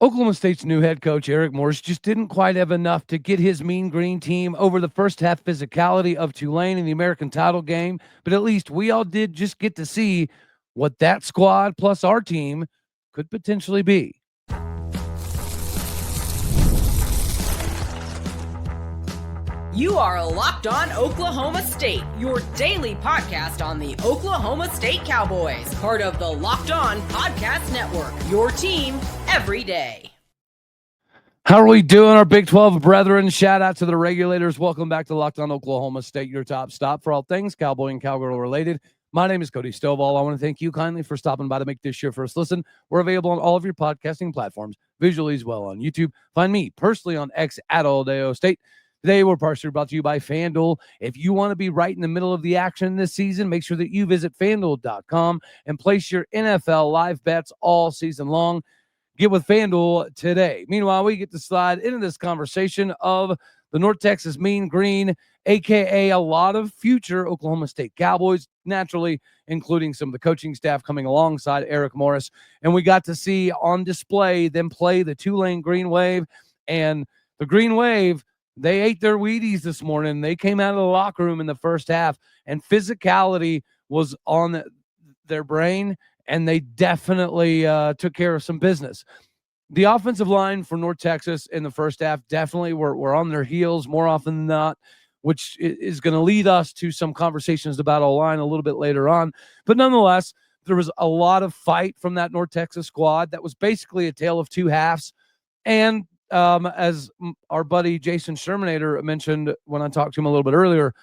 Oklahoma State's new head coach, Eric Morris, just didn't quite have enough to get his Mean Green team over the first half physicality of Tulane in the American title game. But at least we all did just get to see what that squad plus our team could potentially be. You are Locked On Oklahoma State, your daily podcast on the Oklahoma State Cowboys, part of the Locked On Podcast Network, your team every day. How are we doing, our Big 12 brethren? Shout out to the regulators. Welcome back to Locked On Oklahoma State, your top stop for all things Cowboy and Cowgirl related. My name is Cody Stovall. I want to thank you kindly for stopping by to make this your first listen. We're available on all of your podcasting platforms, visually as well on YouTube. Find me personally on X at All-Day State. Today, we're partially brought to you by FanDuel. If you want to be right in the middle of the action this season, make sure that you visit FanDuel.com and place your NFL live bets all season long. Get with FanDuel today. Meanwhile, we get to slide into this conversation of the North Texas Mean Green, a.k.a. a lot of future Oklahoma State Cowboys, naturally, including some of the coaching staff coming alongside Eric Morris. And we got to see on display them play the Tulane Green Wave. And the Green Wave, they ate their Wheaties this morning. They came out of the locker room in the first half, and physicality was on their brain, and they definitely took care of some business. The offensive line for North Texas in the first half definitely were on their heels more often than not, which is going to lead us to some conversations about OLine a little bit later on. But nonetheless, there was a lot of fight from that North Texas squad. That was basically a tale of two halves. And as our buddy Jason Shermanator mentioned when I talked to him a little bit earlier,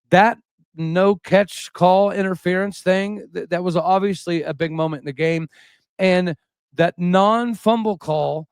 that no catch call interference thing, that was obviously a big moment in the game. And that non-fumble call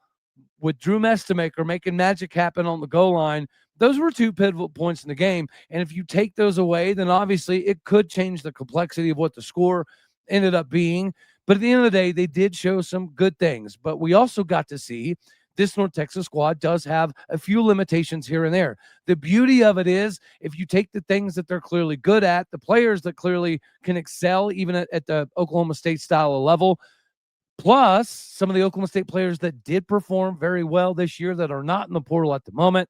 with Drew Mestamaker making magic happen on the goal line, those were two pivotal points in the game. And if you take those away, then obviously it could change the complexity of what the score ended up being. But at the end of the day, they did show some good things. But we also got to see this North Texas squad does have a few limitations here and there. The beauty of it is if you take the things that they're clearly good at, the players that clearly can excel even at the Oklahoma State style of level, plus some of the Oklahoma State players that did perform very well this year that are not in the portal at the moment,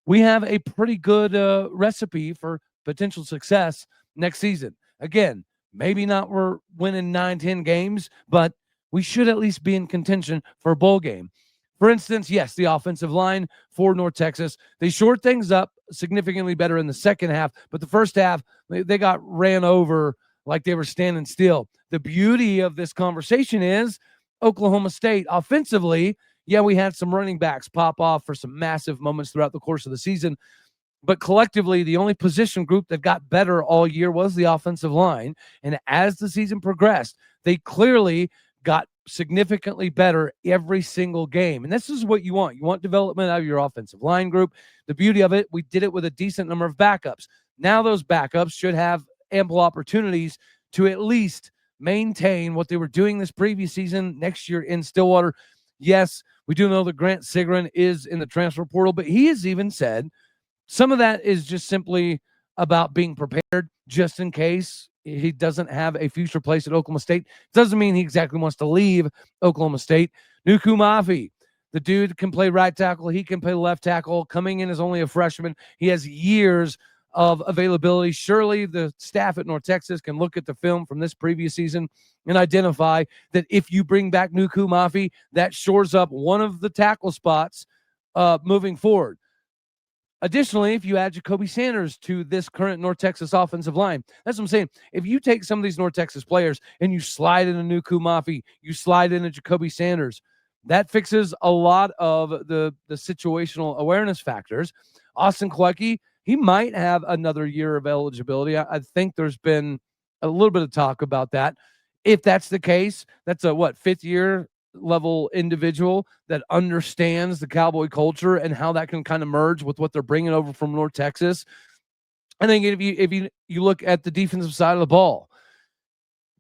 we have a pretty good recipe for potential success next season. Again, maybe not we're winning 9-10 games, but we should at least be in contention for a bowl game. For instance, yes, the offensive line for North Texas, they shored things up significantly better in the second half, but the first half, they got ran over like they were standing still. The beauty of this conversation is Oklahoma State offensively, yeah, we had some running backs pop off for some massive moments throughout the course of the season, but collectively, the only position group that got better all year was the offensive line, and as the season progressed, they clearly got significantly better every single game. And this is what you want. You want development out of your offensive line group. The beauty of it, we did it with a decent number of backups. Now those backups should have ample opportunities to at least maintain what they were doing this previous season next year in Stillwater. Yes, we do know that Grant Sigrin is in the transfer portal, but he has even said some of that is just simply about being prepared just in case he doesn't have a future place at Oklahoma State. Doesn't mean he exactly wants to leave Oklahoma State. Nuku Mafi, the dude can play right tackle. He can play left tackle. Coming in as only a freshman. He has years of availability. Surely the staff at North Texas can look at the film from this previous season and identify that if you bring back Nuku Mafi, that shores up one of the tackle spots moving forward. Additionally, if you add Jacoby Sanders to this current North Texas offensive line, that's what I'm saying. If you take some of these North Texas players and you slide in a Nuku Mafi, you slide in a Jacoby Sanders, that fixes a lot of the situational awareness factors. Austin Klecki, he might have another year of eligibility. I think there's been a little bit of talk about that. If that's the case, that's a fifth year level individual that understands the Cowboy culture and how that can kind of merge with what they're bringing over from North Texas. I think if you look at the defensive side of the ball,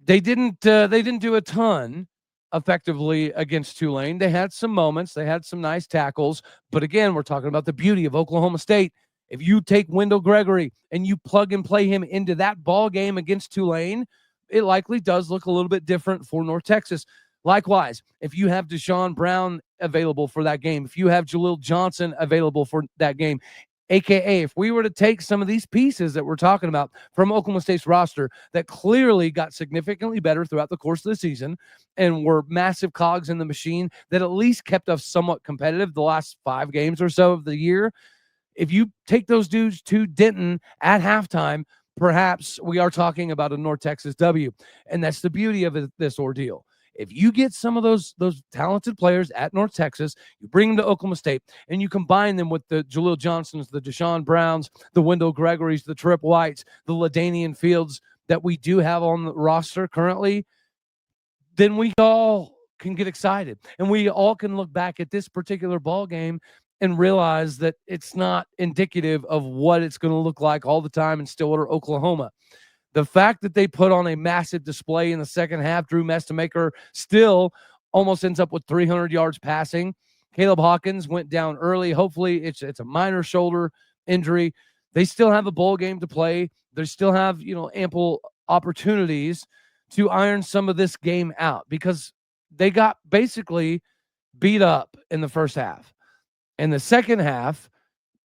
they didn't do a ton effectively against Tulane. They had some moments, they had some nice tackles, but again, we're talking about the beauty of Oklahoma State. If you take Wendell Gregory and you plug and play him into that ball game against Tulane, it likely does look a little bit different for North Texas. Likewise, if you have Deshaun Brown available for that game, if you have Jaleel Johnson available for that game, AKA, if we were to take some of these pieces that we're talking about from Oklahoma State's roster that clearly got significantly better throughout the course of the season and were massive cogs in the machine that at least kept us somewhat competitive the last 5 games or so of the year, if you take those dudes to Denton at halftime, perhaps we are talking about a North Texas W. And that's the beauty of this ordeal. If you get some of those talented players at North Texas, you bring them to Oklahoma State, and you combine them with the Jaleel Johnsons, the Deshaun Browns, the Wendell Gregories, the Trip Whites, the LaDainian Fields that we do have on the roster currently, then we all can get excited. And we all can look back at this particular ball game and realize that it's not indicative of what it's going to look like all the time in Stillwater, Oklahoma. The fact that they put on a massive display in the second half, Drew Mestemaker still almost ends up with 300 yards passing. Caleb Hawkins went down early. Hopefully it's a minor shoulder injury. They still have a bowl game to play. They still have, ample opportunities to iron some of this game out because they got basically beat up in the first half. In the second half,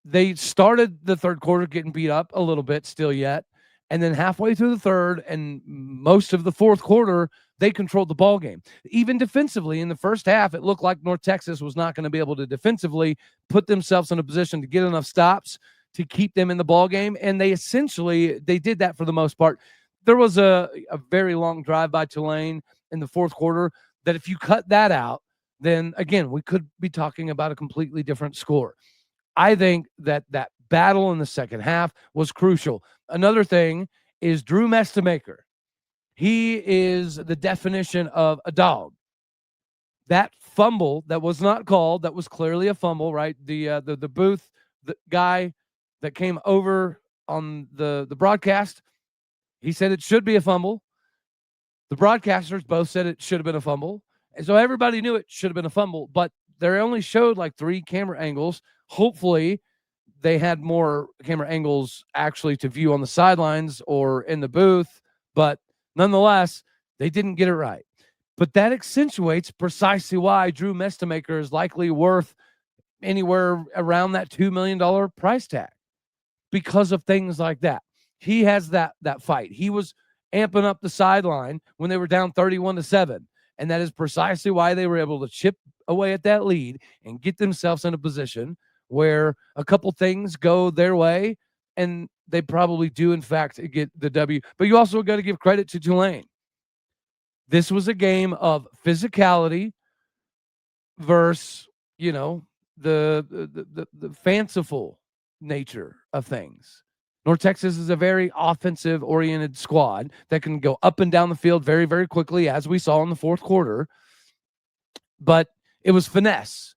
they started the third quarter getting beat up a little bit still yet. And then halfway through the third and most of the fourth quarter, they controlled the ball game. Even defensively in the first half, it looked like North Texas was not going to be able to defensively put themselves in a position to get enough stops to keep them in the ball game. And they did that for the most part. There was a very long drive by Tulane in the fourth quarter that if you cut that out, then again, we could be talking about a completely different score. I think that battle in the second half was crucial. Another thing is Drew Mestemaker. He is the definition of a dog. That fumble that was not called, that was clearly a fumble, right? The booth, the guy that came over on the broadcast, he said it should be a fumble. The broadcasters both said it should have been a fumble. And so everybody knew it should have been a fumble, but they only showed like 3 camera angles. Hopefully they had more camera angles actually to view on the sidelines or in the booth, but nonetheless, they didn't get it right. But that accentuates precisely why Drew Mestemaker is likely worth anywhere around that $2 million price tag because of things like that. He has that fight. He was amping up the sideline when they were down 31-7. And that is precisely why they were able to chip away at that lead and get themselves in a position where a couple things go their way, and they probably do, in fact, get the W. But you also got to give credit to Tulane. This was a game of physicality versus, the fanciful nature of things. North Texas is a very offensive-oriented squad that can go up and down the field very, very quickly, as we saw in the fourth quarter. But it was finesse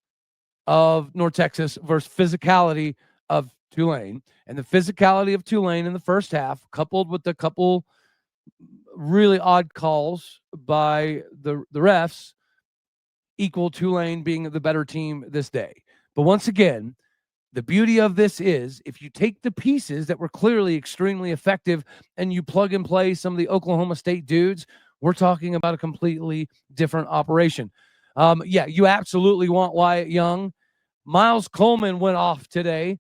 of North Texas versus physicality of Tulane. And the physicality of Tulane in the first half, coupled with a couple really odd calls by the refs, equal Tulane being the better team this day. But once again, the beauty of this is if you take the pieces that were clearly extremely effective and you plug and play some of the Oklahoma State dudes, we're talking about a completely different operation. You absolutely want Wyatt Young. Miles Coleman went off today.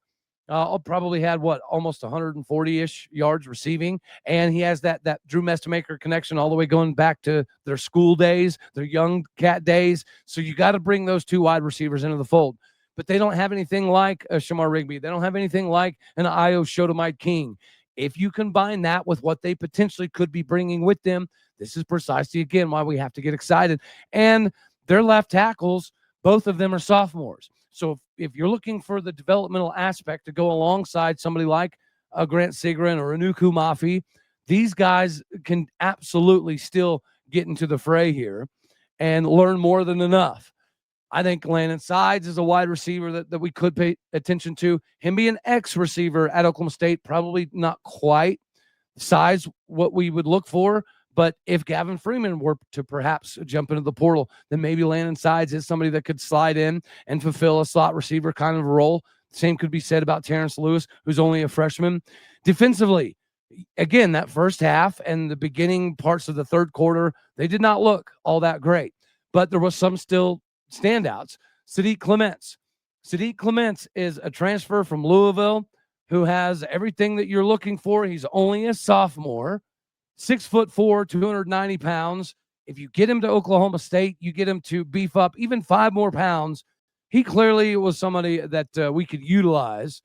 Probably had almost 140-ish yards receiving, and he has that Drew Mestemaker connection all the way going back to their school days, their young cat days. So you got to bring those 2 wide receivers into the fold. But they don't have anything like a Shamar Rigby. They don't have anything like an Io Shotomite King. If you combine that with what they potentially could be bringing with them, this is precisely, again, why we have to get excited. And their left tackles, both of them are sophomores. So if you're looking for the developmental aspect to go alongside somebody like Grant Sigrin or Anuku Mafi, these guys can absolutely still get into the fray here and learn more than enough. I think Landon Sides is a wide receiver that we could pay attention to. Him being an ex-receiver at Oklahoma State, probably not quite size what we would look for. But if Gavin Freeman were to perhaps jump into the portal, then maybe Landon Sides is somebody that could slide in and fulfill a slot receiver kind of a role. Same could be said about Terrence Lewis, who's only a freshman. Defensively, again, that first half and the beginning parts of the third quarter, they did not look all that great. but there was some still standouts. Sadiq Clements. Sadiq Clements is a transfer from Louisville who has everything that you're looking for. He's only a sophomore, 6'4", 290 pounds. If you get him to Oklahoma State, you get him to beef up even 5 more pounds. He clearly was somebody that we could utilize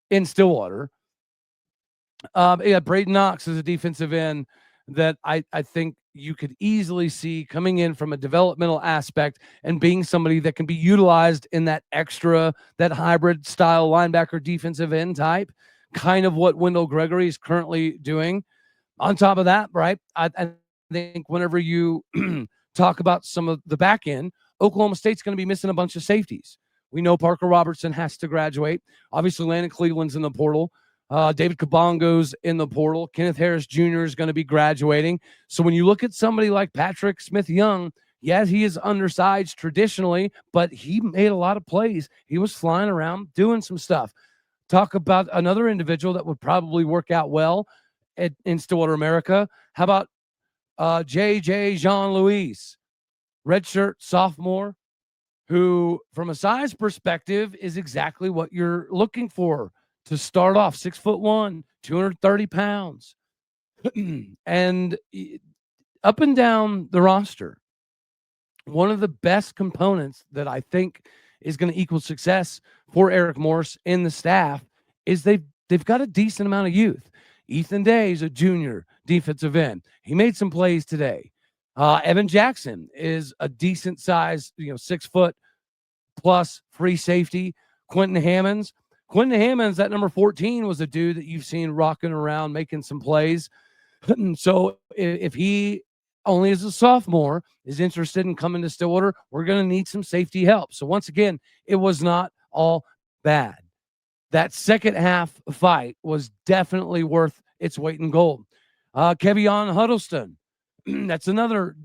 in Stillwater. Braden Knox is a defensive end that I think you could easily see coming in from a developmental aspect and being somebody that can be utilized in that hybrid style linebacker defensive end type, kind of what Wendell Gregory is currently doing. On top of that, right, I think whenever you talk about some of the back end, Oklahoma State's going to be missing a bunch of safeties. We know Parker Robertson has to graduate. Obviously, Landon Cleveland's in the portal. David Kabongo's in the portal. Kenneth Harris Jr. is going to be graduating. So when you look at somebody like Patrick Smith-Young, yes, he is undersized traditionally, but he made a lot of plays. He was flying around doing some stuff. Talk about another individual that would probably work out well in Stillwater America. How about J.J. Jean-Louis, redshirt sophomore, who from a size perspective is exactly what you're looking for to start off. 6'1", 230 pounds. And up and down the roster, one of the best components that I think is going to equal success for Eric Morse and the staff is they've got a decent amount of youth. Ethan Day is a junior defensive end. He made some plays today. Evan Jackson is a decent size, 6 foot plus free safety. Quentin Hammonds, that number 14, was a dude that you've seen rocking around, making some plays. So if he only as a sophomore is interested in coming to Stillwater, we're going to need some safety help. So once again, it was not all bad. That second half fight was definitely worth its weight in gold. Kevion Huddleston, that's another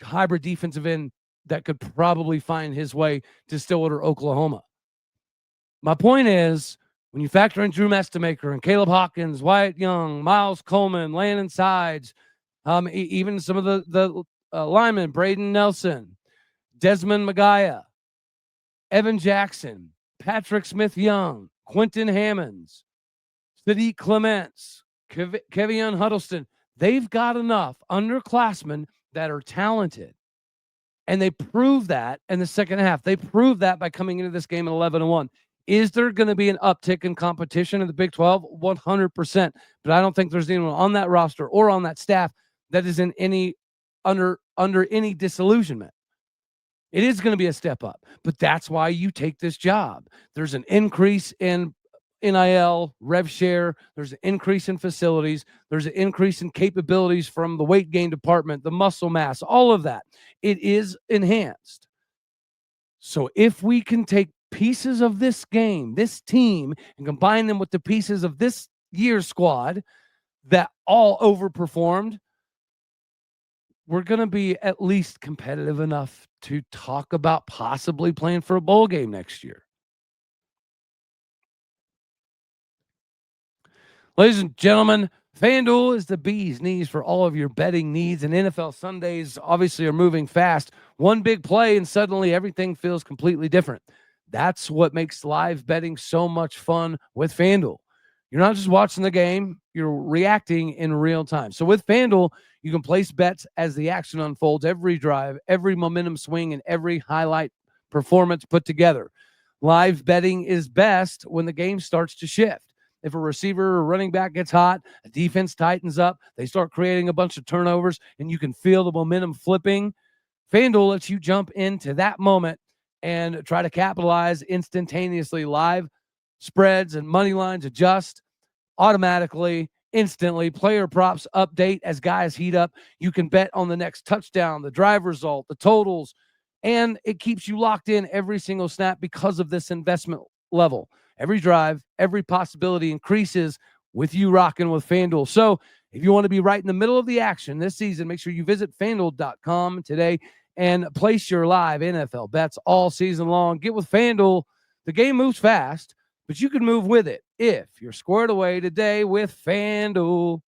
hybrid defensive end that could probably find his way to Stillwater, Oklahoma. My point is, when you factor in Drew Mestamaker and Caleb Hawkins, Wyatt Young, Miles Coleman, Landon Sides, even some of the linemen, Braden Nelson, Desmond Magaya, Evan Jackson, Patrick Smith-Young, Quentin Hammonds, Sadiq Clements, Kevion Huddleston, they've got enough underclassmen that are talented. And they proved that in the second half. They proved that by coming into this game at 11-1. Is there going to be an uptick in competition in the Big 12? 100%. But I don't think there's anyone on that roster or on that staff that is in any under any disillusionment. It is going to be a step up, but that's why you take this job. There's an increase in NIL, rev share. There's an increase in facilities. There's an increase in capabilities from the weight gain department, the muscle mass, all of that. It is enhanced. So if we can take pieces of this game, this team, and combine them with the pieces of this year's squad that all overperformed, we're going to be at least competitive enough to talk about possibly playing for a bowl game next year. Ladies and gentlemen, FanDuel is the bee's knees for all of your betting needs, and NFL Sundays obviously are moving fast. One big play and suddenly everything feels completely different. That's what makes live betting so much fun with FanDuel. You're not just watching the game, you're reacting in real time. So with FanDuel, you can place bets as the action unfolds, every drive, every momentum swing, and every highlight performance put together. Live betting is best when the game starts to shift. If a receiver or running back gets hot, a defense tightens up, they start creating a bunch of turnovers, and you can feel the momentum flipping. FanDuel lets you jump into that moment and try to capitalize instantaneously. Live spreads and money lines adjust automatically, instantly. Player props update as guys heat up. You can bet on the next touchdown, the drive result, the totals, and it keeps you locked in every single snap because of this investment level. Every drive, every possibility increases with you rocking with FanDuel. So if you want to be right in the middle of the action this season, make sure you visit FanDuel.com today and place your live NFL bets all season long. Get with FanDuel. The game moves fast, but you can move with it if you're squared away today with FanDuel.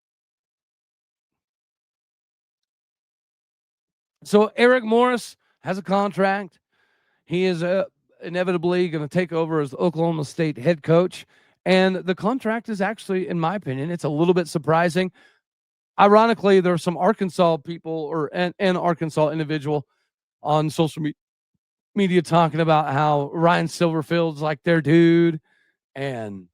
So Eric Morse, has a contract. He is inevitably going to take over as the Oklahoma State head coach. And the contract is actually, in my opinion, it's a little bit surprising. Ironically, there are some Arkansas people or an Arkansas individual on social media talking about how Ryan Silverfield's like their dude, and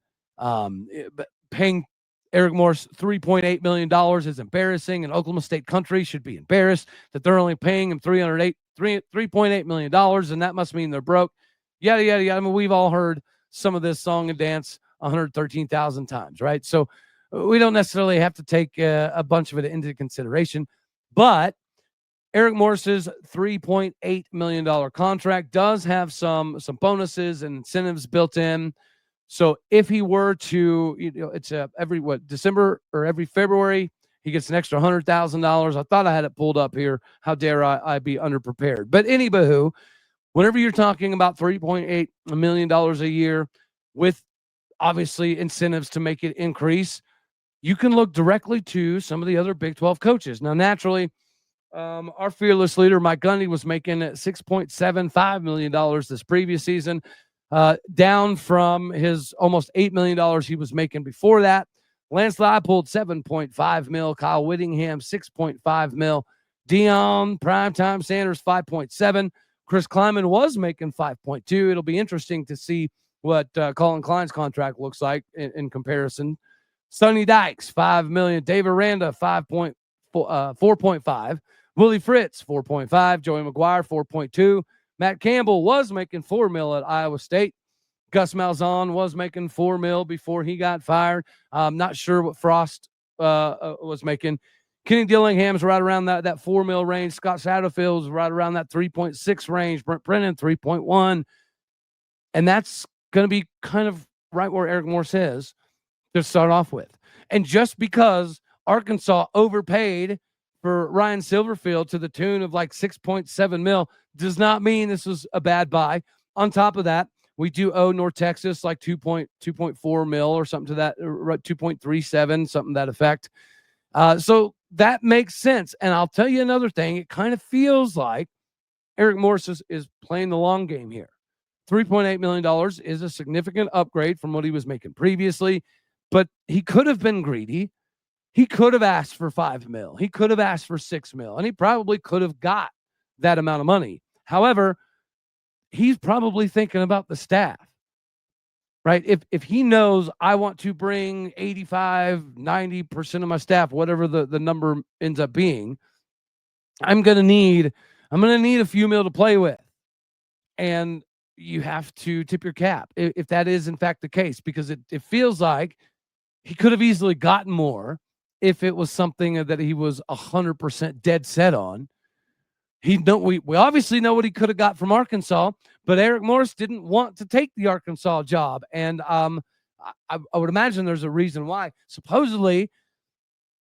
paying Eric Morris $3.8 million is embarrassing, and Oklahoma State country should be embarrassed that they're only paying him $3.8 million, and that must mean they're broke. Yada, yada, yada. I mean, we've all heard some of this song and dance 113,000 times, right? So we don't necessarily have to take a bunch of it into consideration, but Eric Morris's $3.8 million contract does have some bonuses and incentives built in. So if he were to, it's every December or every February, he gets an extra $100,000. I thought I had it pulled up here. How dare I be underprepared? But anywho, whenever you're talking about $3.8 million a year with obviously incentives to make it increase, you can look directly to some of the other Big 12 coaches. Now, naturally, our fearless leader, Mike Gundy, was making $6.75 million this previous season, down from his almost $8 million he was making before that. Lance Leipold, $7.5 million. Kyle Whittingham, $6.5 million. Deion Primetime Sanders, $5.7 million. Chris Kleiman was making $5.2 million. It'll be interesting to see what Colin Klein's contract looks like in comparison. Sonny Dykes, $5 million. Dave Aranda, $4.5 million. Willie Fritz, $4.5 million. Joey McGuire, $4.2 million. Matt Campbell was making $4 million at Iowa State. Gus Malzahn was making $4 million before he got fired. I'm not sure what Frost was making. Kenny Dillingham's right around that $4 million range. Scott Satterfield's right around that 3.6 range. Brent Brennan, 3.1. And that's going to be kind of right where Eric Morris is to start off with. And just because Arkansas overpaid for Ryan Silverfield to the tune of like $6.7 million does not mean this was a bad buy. On top of that, we do owe North Texas like $2.4 million or something to that, 2.37, something to that effect. So that makes sense. And I'll tell you another thing. It kind of feels like Eric Morris is playing the long game here. $3.8 million is a significant upgrade from what he was making previously, but he could have been greedy. He could have asked for $5 million. He could have asked for $6 million, and he probably could have got that amount of money. However, he's probably thinking about the staff, right? If he knows I want to bring 85, 90% of my staff, whatever the number ends up being, I'm going to need a few mil to play with. And you have to tip your cap if that is in fact the case, because it feels like he could have easily gotten more if it was something that he was 100% dead set on. We obviously know what he could have got from Arkansas, but Eric Morris didn't want to take the Arkansas job. And I would imagine there's a reason why. Supposedly,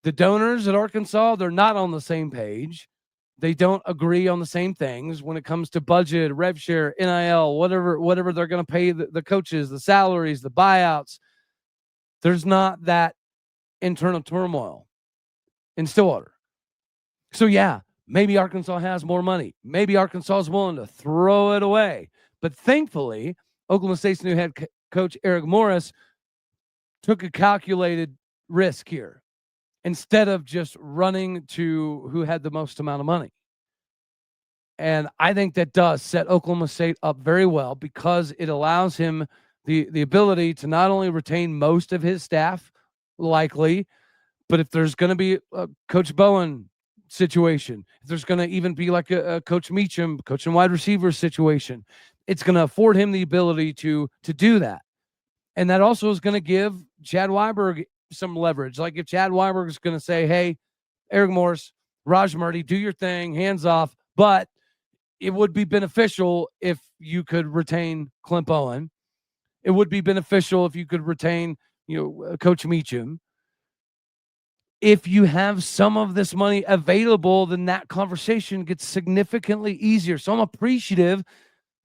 the donors at Arkansas, they're not on the same page. They don't agree on the same things when it comes to budget, rev share, NIL, whatever they're going to pay the coaches, the salaries, the buyouts. There's not that internal turmoil in Stillwater. So, yeah, maybe Arkansas has more money. Maybe Arkansas is willing to throw it away. But thankfully, Oklahoma State's new head coach, Eric Morris, took a calculated risk here instead of just running to who had the most amount of money. And I think that does set Oklahoma State up very well, because it allows him the ability to not only retain most of his staff, likely, but if there's going to be a Coach Bowen situation, if there's going to even be like a Coach Meacham, coach and wide receiver situation, it's going to afford him the ability to do that. And that also is going to give Chad Weiberg some leverage. Like if Chad Weiberg is going to say, hey, Eric Morris, Raj Murdy, do your thing, hands off, but it would be beneficial if you could retain Clint Bowen. It would be beneficial if you could retain, Coach Meacham. If you have some of this money available, then that conversation gets significantly easier. So I'm appreciative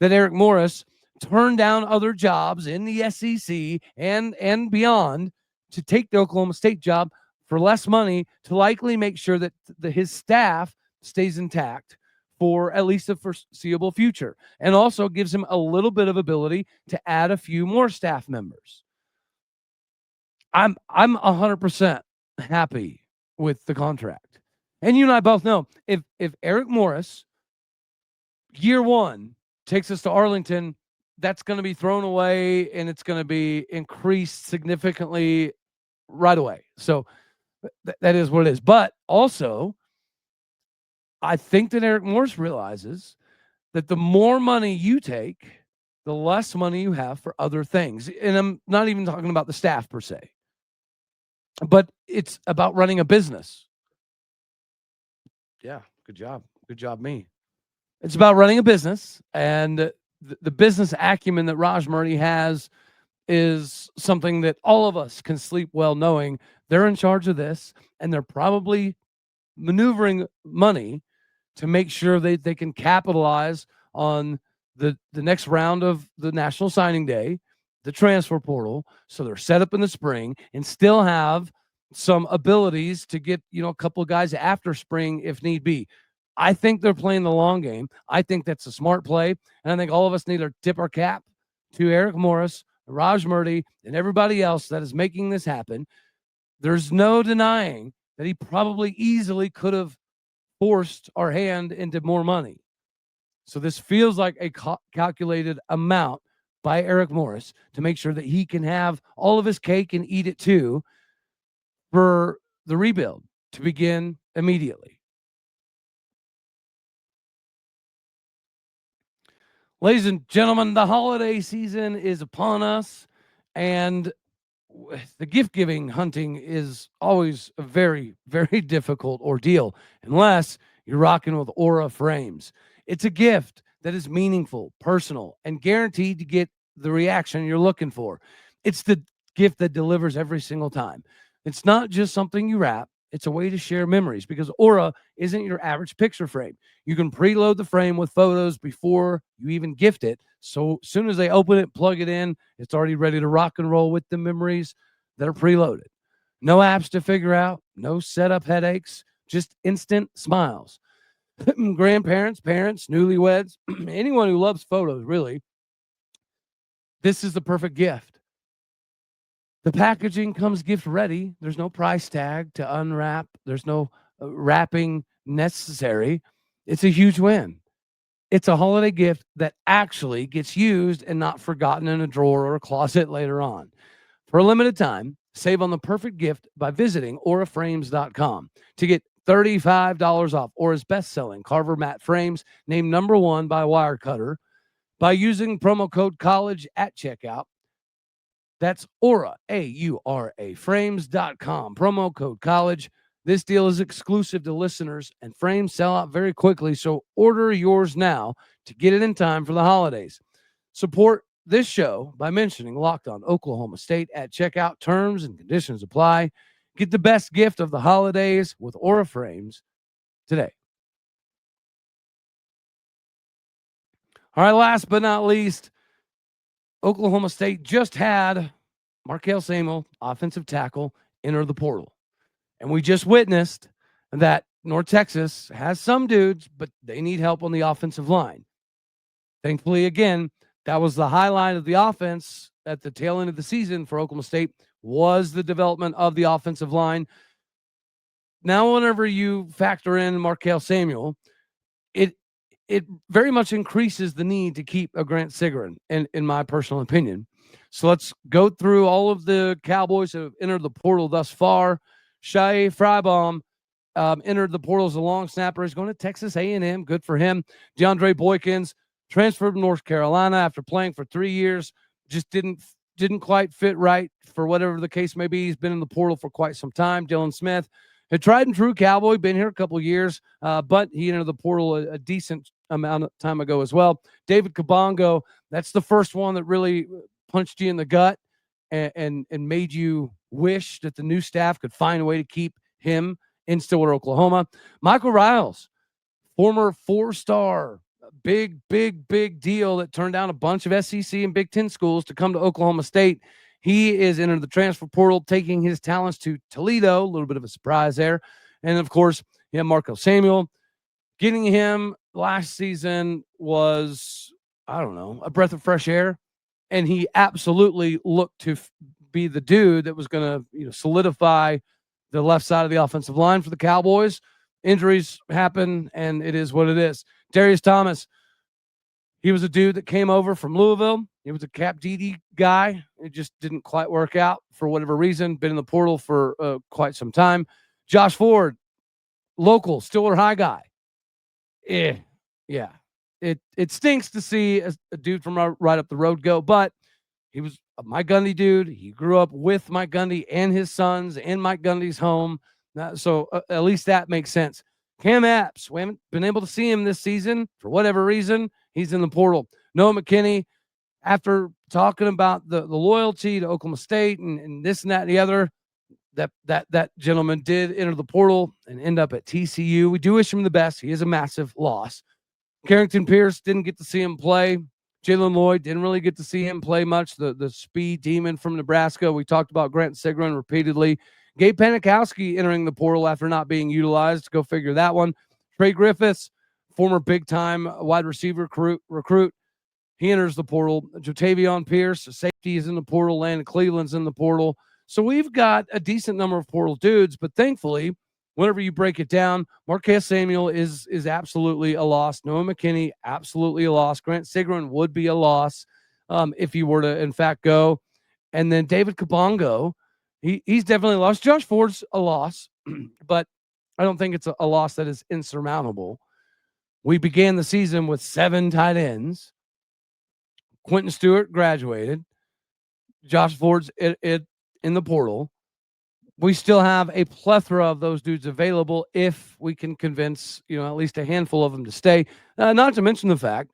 that Eric Morris turned down other jobs in the SEC and beyond to take the Oklahoma State job for less money, to likely make sure that his staff stays intact for at least the foreseeable future, and also gives him a little bit of ability to add a few more staff members. I'm 100% happy with the contract. And you and I both know if Eric Morris, year one, takes us to Arlington, that's going to be thrown away and it's going to be increased significantly right away. So that is what it is. But also, I think that Eric Morris realizes that the more money you take, the less money you have for other things. And I'm not even talking about the staff per se, but it's about running a business. Yeah, good job. Good job, me. It's about running a business, and the business acumen that Raj Murray has is something that all of us can sleep well knowing they're in charge of this, and they're probably maneuvering money to make sure they can capitalize on the next round of the National Signing Day, the transfer portal, so they're set up in the spring and still have some abilities to get, a couple of guys after spring if need be. I think they're playing the long game. I think that's a smart play, and I think all of us need to tip our cap to Eric Morris, Raj Murdy, and everybody else that is making this happen. There's no denying that he probably easily could have forced our hand into more money. So this feels like a calculated amount by Eric Morris to make sure that he can have all of his cake and eat it too for the rebuild to begin immediately. Ladies and gentlemen, the holiday season is upon us, and the gift-giving hunting is always a very, very difficult ordeal unless you're rocking with Aura Frames. It's a gift that is meaningful, personal, and guaranteed to get the reaction you're looking for. It's the gift that delivers every single time. It's not just something you wrap. It's a way to share memories because Aura isn't your average picture frame. You can preload the frame with photos before you even gift it. So as soon as they open it, plug it in, it's already ready to rock and roll with the memories that are preloaded. No apps to figure out, no setup headaches, just instant smiles. Grandparents, parents, newlyweds, anyone who loves photos, really, this is the perfect gift. The packaging comes gift ready. There's no price tag to unwrap. There's no wrapping necessary. It's a huge win. It's a holiday gift that actually gets used and not forgotten in a drawer or a closet later on. For a limited time, save on the perfect gift by visiting auraframes.com to get $35 off Aura's best-selling Carver matte frames, named #1 by Wirecutter, by using promo code COLLEGE at checkout. That's Aura, A-U-R-A, frames.com, promo code COLLEGE. This deal is exclusive to listeners, and frames sell out very quickly, so order yours now to get it in time for the holidays. Support this show by mentioning Locked On Oklahoma State at checkout. Terms and conditions apply. Get the best gift of the holidays with Aura Frames today. All right, last but not least, Oklahoma State just had Markell Samuel, offensive tackle, enter the portal. And we just witnessed that North Texas has some dudes, but they need help on the offensive line. Thankfully, again, that was the highlight of the offense at the tail end of the season for Oklahoma State, was the development of the offensive line. Now, whenever you factor in Markell Samuel, it very much increases the need to keep a Grant Sigurd, in my personal opinion. So let's go through all of the Cowboys who have entered the portal thus far. Shai Frybaum entered the portal as a long snapper. He's going to Texas A&M. Good for him. DeAndre Boykins transferred from North Carolina after playing for 3 years. Just didn't quite fit right for whatever the case may be. He's been in the portal for quite some time. Dylan Smith, a tried and true Cowboy, been here a couple of years, but he entered the portal a decent amount of time ago as well. David Kabongo, that's the first one that really punched you in the gut and made you wish that the new staff could find a way to keep him in Stillwater, Oklahoma. Michael Riles, former 4-star, big deal that turned down a bunch of SEC and Big Ten schools to come to Oklahoma State. He is entered the transfer portal, taking his talents to Toledo. A little bit of a surprise there. And, of course, you have Markell Samuel, Getting him last season was, I don't know, a breath of fresh air. And he absolutely looked to be the dude that was going to solidify the left side of the offensive line for the Cowboys. Injuries happen, and it is what it is. Darius Thomas, he was a dude that came over from Louisville. He was a Cap DD guy. It just didn't quite work out for whatever reason. Been in the portal for quite some time. Josh Ford, local, Stiller High guy. Yeah. It stinks to see a dude from right up the road go, but he was a Mike Gundy dude. He grew up with Mike Gundy and his sons in Mike Gundy's home. So at least that makes sense. Cam Epps, we haven't been able to see him this season for whatever reason. He's in the portal. Noah McKinney, after talking about the loyalty to Oklahoma State and this and that and the other, that gentleman did enter the portal and end up at TCU. We do wish him the best. He is a massive loss. Carrington Pierce, didn't get to see him play. Jalen Lloyd, didn't really get to see him play much. The speed demon from Nebraska. We talked about Grant Sigrin repeatedly. Gabe Panikowski entering the portal after not being utilized. Go figure that one. Trey Griffiths, former big-time wide receiver recruit. He enters the portal. Jotavion Pierce, safety, is in the portal. Landon Cleveland's in the portal. So we've got a decent number of portal dudes, but thankfully, whenever you break it down, Markell Samuel is absolutely a loss. Noah McKinney, absolutely a loss. Grant Sigrin would be a loss if he were to, in fact, go. And then David Kabongo, he's definitely a loss. Josh Ford's a loss, but I don't think it's a loss that is insurmountable. We began the season with 7 tight ends. Quentin Stewart graduated. Josh Ford's in the portal. We still have a plethora of those dudes available if we can convince, at least a handful of them to stay. Not to mention the fact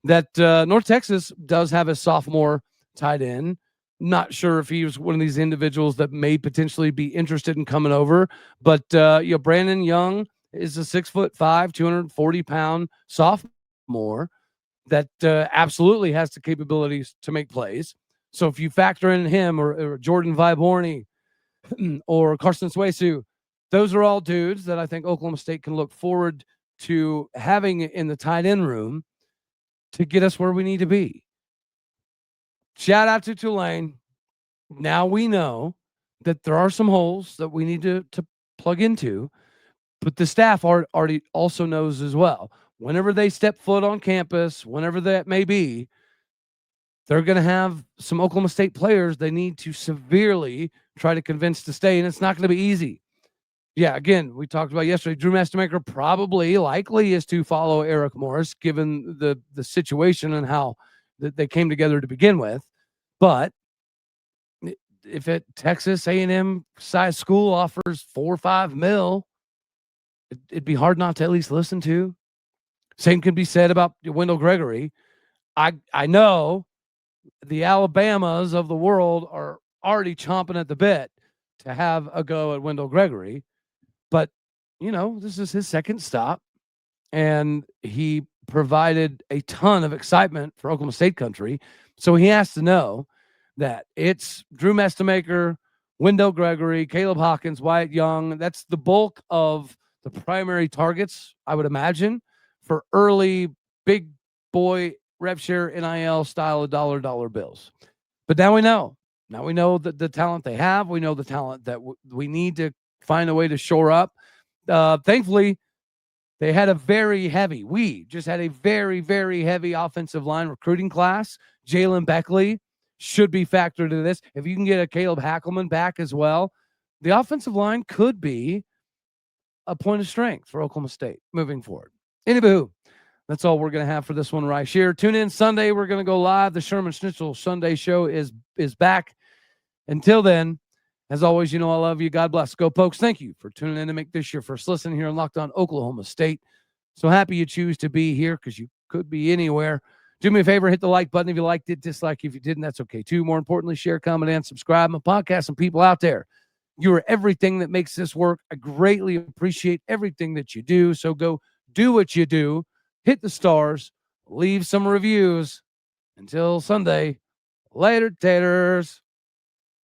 that North Texas does have a sophomore tight end. Not sure if he was one of these individuals that may potentially be interested in coming over, but Brandon Young is a 6'5", 240-pound sophomore that absolutely has the capabilities to make plays. So if you factor in him or Jordan Viborni or Carson Swesu, those are all dudes that I think Oklahoma State can look forward to having in the tight end room to get us where we need to be. Shout out to Tulane. Now we know that there are some holes that we need to plug into, but the staff already also knows as well. Whenever they step foot on campus, whenever that may be, they're going to have some Oklahoma State players they need to severely try to convince to stay, and it's not going to be easy. Yeah, again, we talked about yesterday, Drew Mastemaker likely is to follow Eric Morris, given the situation and how they came together to begin with. But if Texas A&M size school offers $4 or $5 million, it'd be hard not to at least listen to. Same can be said about Wendell Gregory. I know the Alabamas of the world are already chomping at the bit to have a go at Wendell Gregory. But, this is his second stop, and he provided a ton of excitement for Oklahoma State country. So he has to know that it's Drew Mastemaker, Wendell Gregory, Caleb Hawkins, Wyatt Young. That's the bulk of the primary targets, I would imagine, for early big boy rev share NIL style of dollar bills. But now we know. Now we know that the talent they have. We know the talent that we need to find a way to shore up. Thankfully, they had we just had a very, very heavy offensive line recruiting class. Jalen Beckley should be factored into this. If you can get a Caleb Hackelman back as well, the offensive line could be a point of strength for Oklahoma State moving forward. Anywho, that's all we're going to have for this one right here. Tune in Sunday. We're going to go live. The Sherman Schnitzel Sunday show is back. Until then, as always, I love you. God bless. Go Pokes. Thank you for tuning in to make this your first listen here on Locked On Oklahoma State. So happy you choose to be here because you could be anywhere. Do me a favor, hit the like button if you liked it, dislike if you didn't, that's okay too. More importantly, share, comment, and subscribe. My podcast and people out there. You are everything that makes this work. I greatly appreciate everything that you do. So go do what you do. Hit the stars. Leave some reviews. Until Sunday. Later, taters.